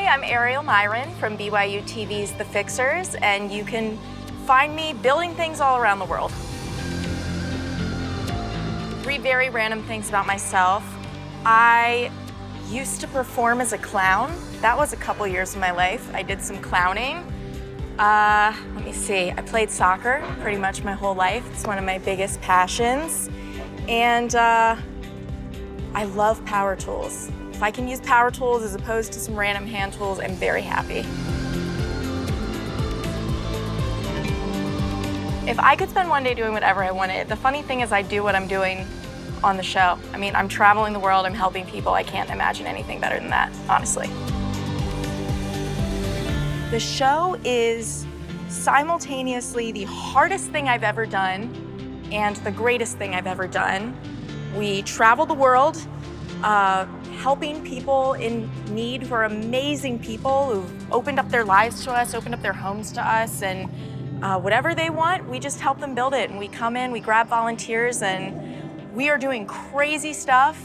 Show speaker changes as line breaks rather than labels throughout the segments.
I'm Ariel Myren from BYUtv's The Fixers, and you can find me building things all around the world. 3 very random things about myself. I used to perform as a clown. That was a couple years of my life. I did some clowning. Let me see, I played soccer pretty much my whole life. It's one of my biggest passions. And I love power tools. If I can use power tools as opposed to some random hand tools, I'm very happy. If I could spend one day doing whatever I wanted, the funny thing is I do what I'm doing on the show. I mean, I'm traveling the world, I'm helping people. I can't imagine anything better than that, honestly. The show is simultaneously the hardest thing I've ever done and the greatest thing I've ever done. We travel the world, helping people in need who are amazing people who've opened up their lives to us, opened up their homes to us, and whatever they want, we just help them build it. And we come in, we grab volunteers, and we are doing crazy stuff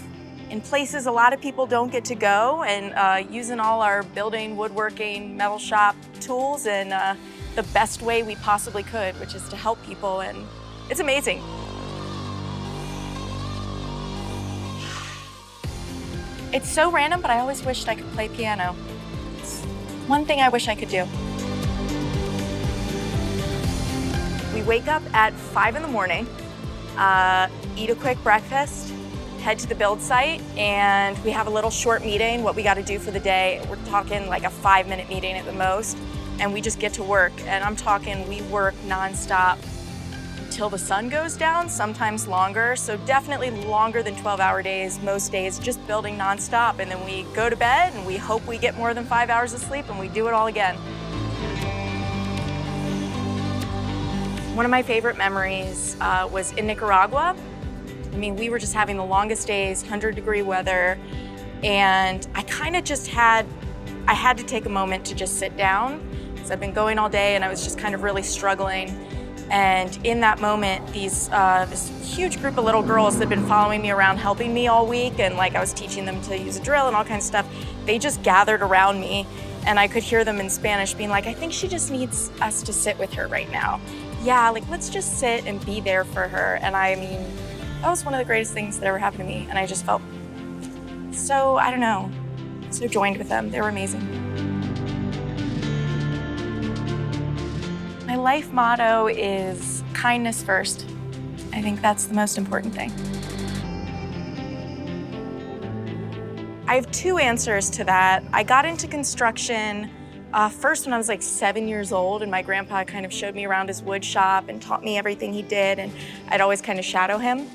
in places a lot of people don't get to go, and using all our building, woodworking, metal shop tools in the best way we possibly could, which is to help people, and it's amazing. It's so random, but I always wished I could play piano. It's one thing I wish I could do. We wake up at 5 in the morning, eat a quick breakfast, head to the build site, and we have a little short meeting, what we got to do for the day. We're talking like a 5-minute meeting at the most, and we just get to work. And I'm talking, we work nonstop until the sun goes down, sometimes longer. So definitely longer than 12-hour days, most days, just building nonstop. And then we go to bed and we hope we get more than 5 hours of sleep, and we do it all again. One of my favorite memories was in Nicaragua. I mean, we were just having the longest days, 100-degree weather, and I kind of just had to take a moment to just sit down, because I've been going all day and I was just kind of really struggling. And in that moment, this huge group of little girls that had been following me around, helping me all week, and like I was teaching them to use a drill and all kinds of stuff, they just gathered around me, and I could hear them in Spanish being like, I think she just needs us to sit with her right now. Yeah, like let's just sit and be there for her. And I mean, that was one of the greatest things that ever happened to me. And I just felt so, I don't know, so joined with them. They were amazing. My life motto is kindness first. I think that's the most important thing. I have 2 answers to that. I got into construction first when I was like 7 years old, and my grandpa kind of showed me around his wood shop and taught me everything he did, and I'd always kind of shadow him.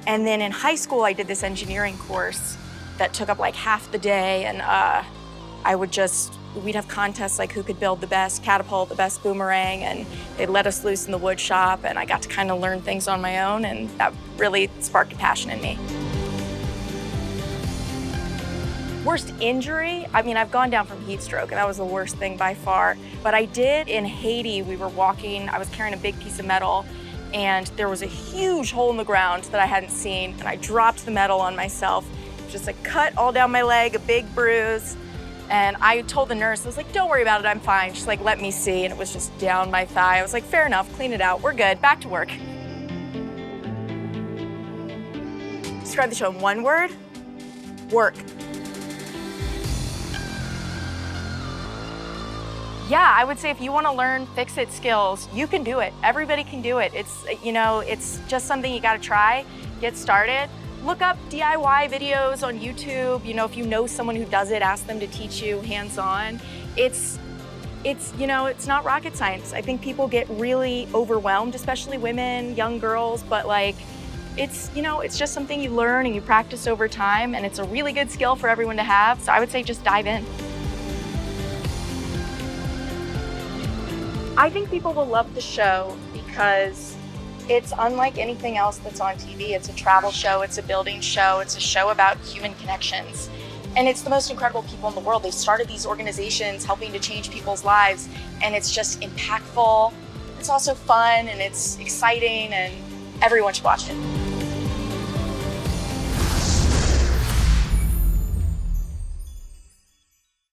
And then in high school, I did this engineering course that took up like half the day, and we'd have contests like who could build the best catapult, the best boomerang, and they'd let us loose in the wood shop, and I got to kind of learn things on my own, and that really sparked a passion in me. Worst injury, I mean, I've gone down from heat stroke, and that was the worst thing by far. But I did in Haiti, we were walking, I was carrying a big piece of metal, and there was a huge hole in the ground that I hadn't seen, and I dropped the metal on myself. Just a cut all down my leg, a big bruise. And I told the nurse, I was like, don't worry about it, I'm fine. She's like, let me see, and it was just down my thigh. I was like, fair enough, clean it out, we're good, back to work. Describe the show in one word: work. Yeah, I would say if you want to learn fix-it skills, you can do it. Everybody can do it. It's just something you got to try, get started. Look up DIY videos on YouTube. If you know someone who does it, ask them to teach you hands-on. It's not rocket science. I think people get really overwhelmed, especially women, young girls, but like, it's just something you learn and you practice over time, and it's a really good skill for everyone to have. So I would say just dive in. I think people will love the show because it's unlike anything else that's on TV. It's a travel show, it's a building show, it's a show about human connections. And it's the most incredible people in the world. They've started these organizations helping to change people's lives, and it's just impactful. It's also fun, and it's exciting, and everyone should watch it.